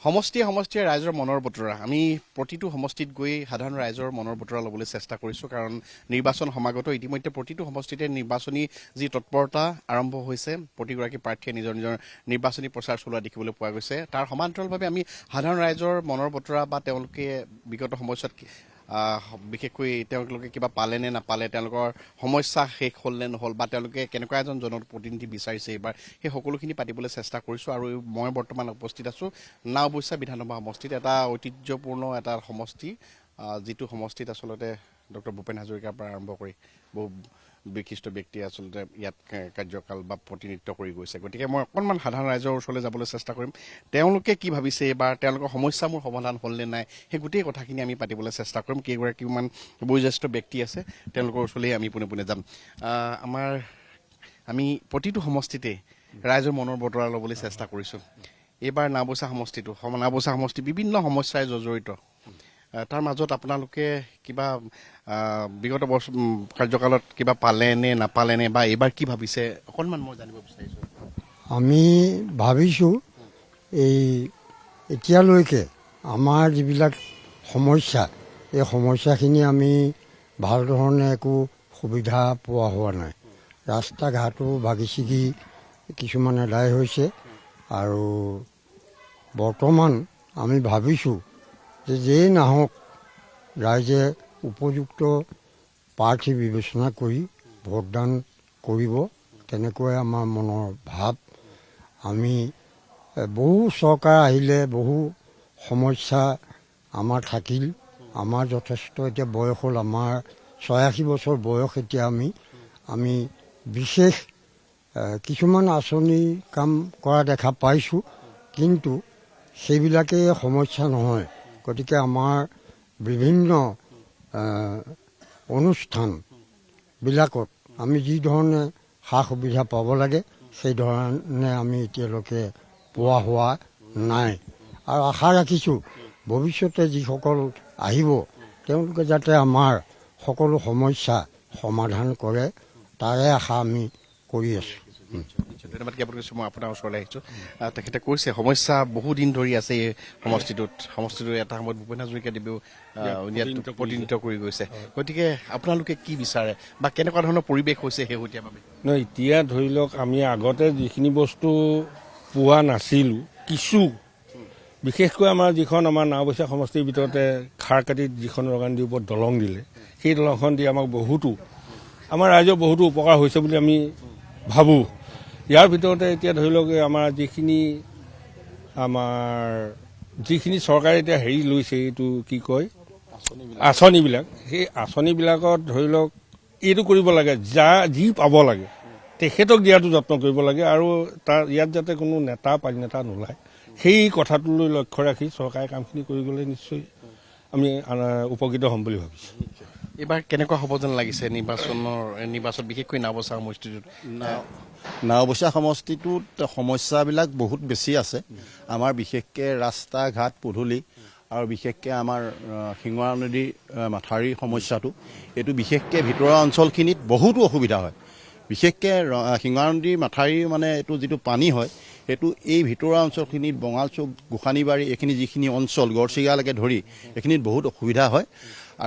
সমষ্টিয়ে ৰাইজৰ মনৰ বতৰা আমি প্ৰতিটো সমষ্টিত গৈ সাধাৰণ ৰাইজৰ মনৰ বতৰা ল'বলৈ চেষ্টা কৰিছোঁ কাৰণ নিৰ্বাচন সমাগত ইতিমধ্যে প্ৰতিটো সমষ্টিতে নিৰ্বাচনী যি তৎপৰতা আৰম্ভ হৈছে প্ৰতিগৰাকী প্ৰাৰ্থীয়ে নিজৰ নিৰ্বাচনী প্ৰচাৰ চলোৱা দেখিবলৈ পোৱা গৈছে তাৰ সমান্তৰালভাৱে আমি সাধাৰণ ৰাইজৰ মনৰ বতৰা বা তেওঁলোকে বিগত সময়ছোৱাত বিশেষকৈ তেওঁলোকে কিবা পালে নে নাপালে তেওঁলোকৰ সমস্যা শেষ হ'ল নে নহ'ল বা তেওঁলোকে কেনেকুৱা এজন জনপ্ৰতিনিধি বিচাৰিছে এইবাৰ সেই সকলোখিনি পাতিবলৈ চেষ্টা কৰিছোঁ আৰু মই বৰ্তমান উপস্থিত আছোঁ নাওবৈচা বিধানসভা সমষ্টিত এটা ঐতিহ্যপূৰ্ণ এটা সমষ্টি যিটো সমষ্টিত আচলতে ডক্টৰ ভূপেন হাজৰিকাৰ পৰা আৰম্ভ কৰি বহু বিশিষ্ট ব্যক্তিয়ে আচলতে ইয়াত কাৰ্যকাল বা প্ৰতিনিধিত্ব কৰি গৈছে গতিকে মই অকণমান সাধাৰণ ৰাইজৰ ওচৰলৈ যাবলৈ চেষ্টা কৰিম তেওঁলোকে কি ভাবিছে এইবাৰ তেওঁলোকৰ সমস্যাবোৰ সমাধান হ'লনে নাই সেই গোটেই কথাখিনি আমি পাতিবলৈ চেষ্টা কৰিম কেইগৰাকীমান বয়োজ্যেষ্ঠ ব্যক্তি আছে তেওঁলোকৰ ওচৰলৈ আমি পোনে যাম আমি প্ৰতিটো সমষ্টিতে ৰাইজৰ মনৰ বতৰা ল'বলৈ চেষ্টা কৰিছোঁ এইবাৰ নাওবৈচা সমষ্টি বিভিন্ন সমস্যাৰে জৰ্জৰিত তাৰ মাজত আপোনালোকে কিবা বিগত কাৰ্যকালত কিবা পালে নে নাপালে নে বা এইবাৰ কি ভাবিছে অকণমান মই জানিব বিচাৰিছোঁ আমি ভাবিছোঁ এতিয়ালৈকে আমাৰ যিবিলাক সমস্যা এই সমস্যাখিনি আমি ভাল ধৰণে একো সুবিধা পোৱা হোৱা নাই ৰাস্তা ঘাটো ভাগি ছিগি কিছুমান এদায় হৈছে আৰু বৰ্তমান আমি ভাবিছোঁ যেই নাহক ৰাইজে উপযুক্ত প্ৰাৰ্থী বিবেচনা কৰি ভোটদান কৰিব তেনেকৈ আমাৰ মনৰ ভাৱ আমি বহু চৰকাৰ আহিলে বহু সমস্যা আমাৰ থাকিল আমাৰ যথেষ্ট এতিয়া বয়স হ'ল আমাৰ ৮৬ বছৰ বয়স এতিয়া আমি বিশেষ কিছুমান আঁচনি কাম কৰা দেখা পাইছোঁ কিন্তু সেইবিলাকেই সমস্যা নহয় গতিকে আমাৰ বিভিন্ন অনুষ্ঠানবিলাকত আমি যি ধৰণে সা সুবিধা পাব লাগে সেই ধৰণে আমি এতিয়ালৈকে পোৱা হোৱা নাই আৰু আশা ৰাখিছোঁ ভৱিষ্যতে যিসকল আহিব তেওঁলোকে যাতে আমাৰ সকলো সমস্যা সমাধান কৰে তাৰে আশা আমি কৰি আছোঁ ধন্যবাদ জ্ঞাপন কৰিছোঁ মই আপোনাৰ ওচৰলৈ আহিছোঁ তেখেতে কৈছে সমস্যা বহুদিন ধৰি আছে এই সমষ্টিটোত এটা সময়ত ভূপেন হাজৰিকাদেৱেও ইয়াত প্ৰতিনিধিত্ব কৰি গৈছে গতিকে আপোনালোকে কি বিচাৰে বা কেনেকুৱা ধৰণৰ পৰিৱেশ হৈছে শেহতীয়াভাৱে নহয় এতিয়া ধৰি লওক আমি আগতে যিখিনি বস্তু পোৱা নাছিলোঁ কিছু বিশেষকৈ আমাৰ যিখন আমাৰ নাওবৈচা সমষ্টিৰ ভিতৰতে খাৰকাটিত যিখন ৰগানদীৰ ওপৰত দলং দিলে সেই দলংখন দি আমাক বহুতো আমাৰ ৰাইজৰ বহুতো উপকাৰ হৈছে বুলি আমি ভাবোঁ ইয়াৰ ভিতৰতে এতিয়া ধৰি লওক আমাৰ যিখিনি চৰকাৰে এতিয়া হেৰি লৈছে এইটো কি কয় আঁচনিবিলাক সেই আঁচনিবিলাকত ধৰি লওক এইটো কৰিব লাগে যি পাব লাগে তেখেতক দিয়াটো যত্ন কৰিব লাগে আৰু তাৰ ইয়াত যাতে কোনো নেতা পানীনেতা নোলায় সেই কথাটোলৈ লক্ষ্য ৰাখি চৰকাৰে কামখিনি কৰি গ'লে নিশ্চয় আমি উপকৃত হ'ম বুলি ভাবিছোঁ এইবাৰ কেনেকুৱা হ'ব যেন লাগিছে নিৰ্বাচন বিশেষকৈ নাওবৈচা সমষ্টিটোত নাওবৈচা সমষ্টিটোত সমস্যাবিলাক বহুত বেছি আছে আমাৰ বিশেষকৈ ৰাস্তা ঘাট পদূলি আৰু বিশেষকৈ আমাৰ শিঙৰা নদীৰ মাথাউৰিৰ সমস্যাটো এইটো বিশেষকৈ ভিতৰুৱা অঞ্চলখিনিত বহুতো অসুবিধা হয় বিশেষকৈ শিঙৰা নদীৰ মাথাউৰিৰ মানে এইটো যিটো পানী হয় সেইটো এই ভিতৰুৱা অঞ্চলখিনিত বঙালচুক গোসানীবাৰী এইখিনি যিখিনি অঞ্চল গড়চিগালৈকে ধৰি এইখিনিত বহুত অসুবিধা হয়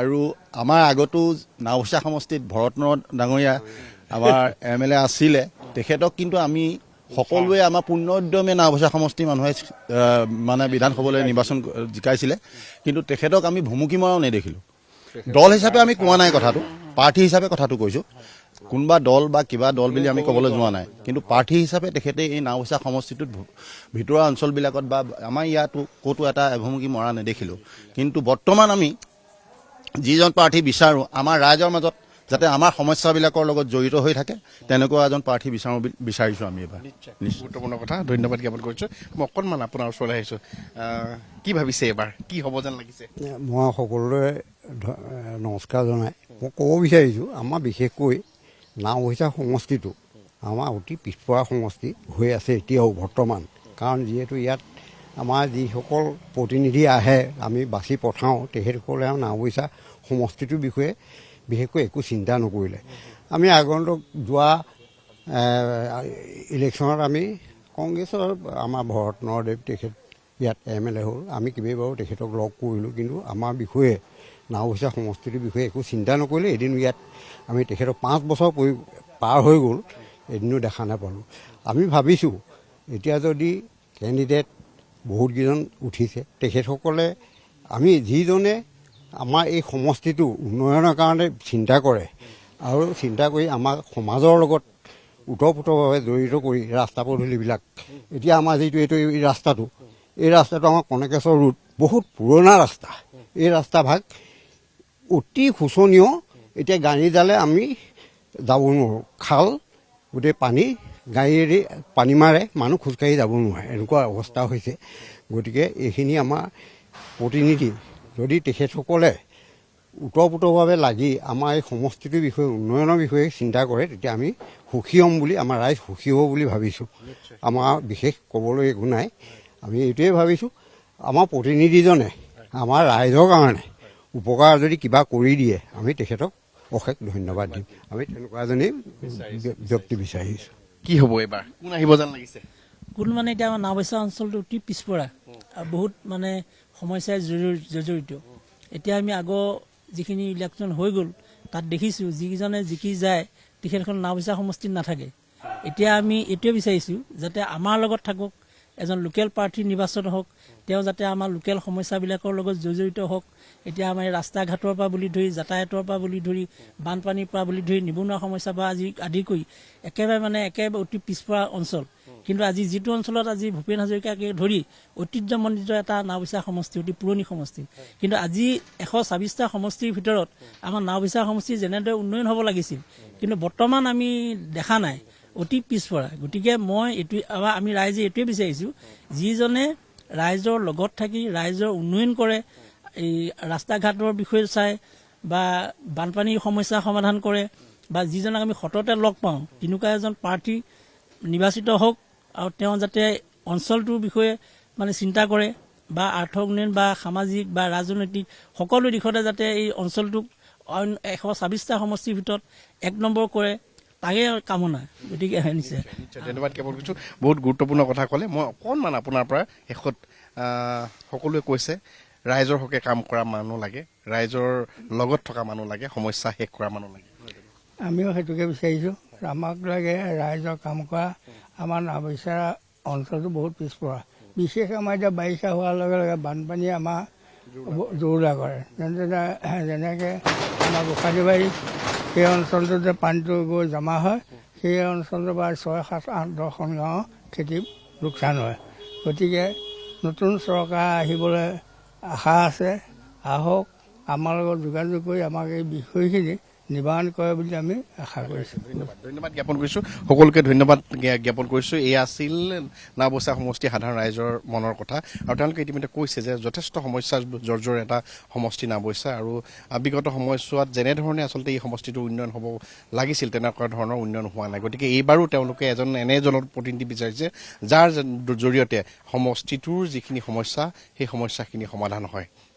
আৰু আমাৰ আগতো নাওবৈচা সমষ্টিত ভৰতন ডাঙৰীয়া আমাৰ MLA আছিলে তেখেতক কিন্তু আমি সকলোৱে আমাৰ পূৰ্ণ উদ্যমে নাওবৈচা সমষ্টিৰ মানুহে মানে বিধানসভালৈ নিৰ্বাচন জিকাইছিলে কিন্তু তেখেতক আমি ভুমুকি মৰাও নেদেখিলোঁ দল হিচাপে আমি কোৱা নাই কথাটো প্ৰাৰ্থী হিচাপে কথাটো কৈছোঁ কোনোবা দল বা কিবা দল বুলি আমি ক'বলৈ যোৱা নাই কিন্তু প্ৰাৰ্থী হিচাপে তেখেতে এই নাওবৈচা সমষ্টিটোত ভিতৰুৱা অঞ্চলবিলাকত বা আমাৰ ইয়াতো ক'তো এটা ভুমুকি মৰা নেদেখিলোঁ কিন্তু বৰ্তমান আমি যিজন প্ৰাৰ্থী বিচাৰোঁ আমাৰ ৰাইজৰ মাজত যাতে আমাৰ সমস্যাবিলাকৰ লগত জড়িত হৈ থাকে তেনেকুৱা এজন প্ৰাৰ্থী বিচাৰিছোঁ আমি এবাৰ গুৰুত্বপূৰ্ণ কথা ধন্যবাদ জ্ঞাপন কৰিছোঁ মই অকণমান আপোনাৰ ওচৰলৈ আহিছোঁ কি ভাবিছে এইবাৰ কি হ'ব যেন লাগিছে মই সকলোৰে নমস্কাৰ জনাই মই ক'ব বিচাৰিছোঁ আমাৰ বিশেষকৈ নাওবৈচা সমষ্টিটো আমাৰ অতি পিছপৰা সমষ্টি হৈ আছে এতিয়াও বৰ্তমান কাৰণ যিহেতু ইয়াত আমাৰ যিসকল প্ৰতিনিধি আহে আমি বাছি পঠাওঁ তেখেতসকলে নাওবৈচা সমষ্টিটোৰ বিষয়ে বিশেষকৈ একো চিন্তা নকৰিলে আমি আগন্তুক যোৱা ইলেকশ্যনত আমি কংগ্ৰেছৰ আমাৰ ভৰত নৰদেৱ তেখেত ইয়াত MLA হ'ল। আমি কেইবাবাৰো তেখেতক লগ কৰিলোঁ, কিন্তু আমাৰ বিষয়ে নাওবৈচা সমষ্টিটোৰ বিষয়ে একো চিন্তা নকৰিলে। এদিন ইয়াত আমি তেখেতক 5 বছৰ পাৰ হৈ গ'ল, এদিনো দেখা নাপালোঁ। আমি ভাবিছোঁ এতিয়া যদি কেণ্ডিডেট বহুতকেইজন উঠিছে, তেখেতসকলে আমি যিজনে আমাৰ এই সমষ্টিটো উন্নয়নৰ কাৰণে চিন্তা কৰে আৰু চিন্তা কৰি আমাৰ সমাজৰ লগত ওতঃপ্ৰোতভাৱে জড়িত কৰি ৰাস্তা পদূলিবিলাক, এতিয়া আমাৰ যিটো এই ৰাস্তাটো আমাৰ কনকেশ্বৰ ৰোড বহুত পুৰণা ৰাস্তা। এই ৰাস্তা ভাগ অতি শোচনীয়। এতিয়া গাড়ী যালে আমি যাব নোৱাৰোঁ, খাল গোটেই পানী, গাড়ীয়েদি পানী মাৰে, মানুহ খোজকাঢ়ি যাব নোৱাৰে, এনেকুৱা অৱস্থা হৈছে। গতিকে এইখিনি আমাৰ প্ৰতিনিধি যদি তেখেতসকলে ওতঃপ্ৰোতভাৱে লাগি আমাৰ এই সমষ্টিটোৰ বিষয়ে উন্নয়নৰ বিষয়ে চিন্তা কৰে, তেতিয়া আমি সুখী হ'ম বুলি, আমাৰ ৰাইজ সুখী হ'ব বুলি ভাবিছোঁ। আমাৰ বিশেষ ক'বলৈ একো নাই। আমি এইটোৱে ভাবিছোঁ, আমাৰ প্ৰতিনিধিজনে আমাৰ ৰাইজৰ কাৰণে উপকাৰ যদি কিবা কৰি দিয়ে, আমি তেখেতক অশেষ ধন্যবাদ দিম। আমি তেনেকুৱা এজনেই ব্যক্তি বিচাৰিছোঁ। কি হ'ব এইবাৰ, কোন আহিব যেন লাগিছে? কোন মানে এতিয়া আমাৰ নাওবৈচা অঞ্চলটো অতি পিছপৰা আৰু বহুত মানে সমস্যাই জৰ্জৰিত। এতিয়া আমি আগৰ যিখিনি ইলেকশ্যন হৈ গ'ল তাত দেখিছোঁ যিকেইজনে জিকি যায় তেখেতখন নাওবৈচা সমষ্টিত নাথাকে। এতিয়া আমি এইটোৱে বিচাৰিছোঁ যাতে আমাৰ লগত থাকক, এজন লোকেল প্ৰাৰ্থী নিৰ্বাচন হওক, তেওঁ যাতে আমাৰ লোকেল সমস্যাবিলাকৰ লগত জড়িত হওক। এতিয়া আমাৰ ৰাস্তা ঘাটৰ পৰা বুলি ধৰি, যাতায়াতৰ পৰা বুলি ধৰি, বানপানীৰ পৰা বুলি ধৰি, নিবনুৱা সমস্যাৰ পৰা আদি কৰি একেবাৰে অতি পিছপৰা অঞ্চল। কিন্তু আজি যিটো অঞ্চলত আজি ভূপেন হাজৰিকাকে ধৰি ঐতিহ্যমণ্ডিত এটা নাওবৈচা সমষ্টি, অতি পুৰণি সমষ্টি, কিন্তু আজি 126টা সমষ্টিৰ ভিতৰত আমাৰ নাওবৈচা সমষ্টি যেনেদৰে উন্নয়ন হ'ব লাগিছিল, কিন্তু বৰ্তমান আমি দেখা নাই, অতি পিছপৰা। গতিকে আমি ৰাইজে এইটোৱে বিচাৰিছোঁ, যিজনে ৰাইজৰ লগত থাকি ৰাইজৰ উন্নয়ন কৰে, এই ৰাস্তা ঘাটৰ বিষয়ে চাই বা বানপানীৰ সমস্যা সমাধান কৰে, বা যিজনক আমি সততে লগ পাওঁ, তেনেকুৱা এজন প্ৰাৰ্থী নিৰ্বাচিত হওক আৰু তেওঁ যাতে অঞ্চলটোৰ বিষয়ে মানে চিন্তা কৰে বা আৰ্থ উন্নয়ন বা সামাজিক বা ৰাজনৈতিক সকলো দিশতে যাতে এই অঞ্চলটোক 126টা সমষ্টিৰ ভিতৰত 1 নম্বৰ কৰে, তাকে কামনা। গতিকে নিশ্চয় ধন্যবাদ জ্ঞাপন কৰিছোঁ। বহুত গুৰুত্বপূৰ্ণ কথা ক'লে। মই অকণমান আপোনাৰ পৰা শেষত সকলোৱে কৈছে ৰাইজৰ হকে কাম কৰা মানুহ লাগে, ৰাইজৰ লগত থকা মানুহ লাগে, সমস্যা শেষ কৰা মানুহ লাগে। আমিও সেইটোকে বিচাৰিছোঁ, আমাক লাগে ৰাইজৰ কাম কৰা। আমাৰ নাওবৈচা অঞ্চলটো বহুত পিছপৰা, বিশেষ আমাৰ এতিয়া বাৰিষা হোৱাৰ লগে লগে বানপানীয়ে আমাৰ জোৰদাৰ কৰে। যেনেকৈ আমাৰ গোসাঁনীবাৰী সেই অঞ্চলটোত যে পানীটো গৈ জমা হয়, সেই অঞ্চলটোৰ পৰা 6, 7, 8, 10খন গাঁৱৰ খেতি লোকচান হয়। গতিকে নতুন চৰকাৰ আহিবলৈ আশা আছে, আহক, আমাৰ লগত যোগাযোগ কৰি আমাক এই বিষয়খিনি নিবাৰণ কৰে বুলি আমি আশা কৰিছোঁ। ধন্যবাদ জ্ঞাপন কৰিছোঁ, সকলোকে ধন্যবাদ জ্ঞাপন কৰিছোঁ। এয়া আছিল নাওবৈচা সমষ্টি সাধাৰণ ৰাইজৰ মনৰ কথা, আৰু তেওঁলোকে ইতিমধ্যে কৈছে যে যথেষ্ট সমস্যা জৰ্জৰ এটা সমষ্টি নাওবৈচা, আৰু বিগত সময়ছোৱাত যেনেধৰণে আচলতে এই সমষ্টিটোৰ উন্নয়ন হ'ব লাগিছিল তেনেকুৱা ধৰণৰ উন্নয়ন হোৱা নাই। গতিকে এইবাৰো তেওঁলোকে এনে এজনৰ প্ৰতিনিধি বিচাৰিছে যাৰ জৰিয়তে সমষ্টিটোৰ যিখিনি সমস্যা সেই সমস্যাখিনি সমাধান হয়।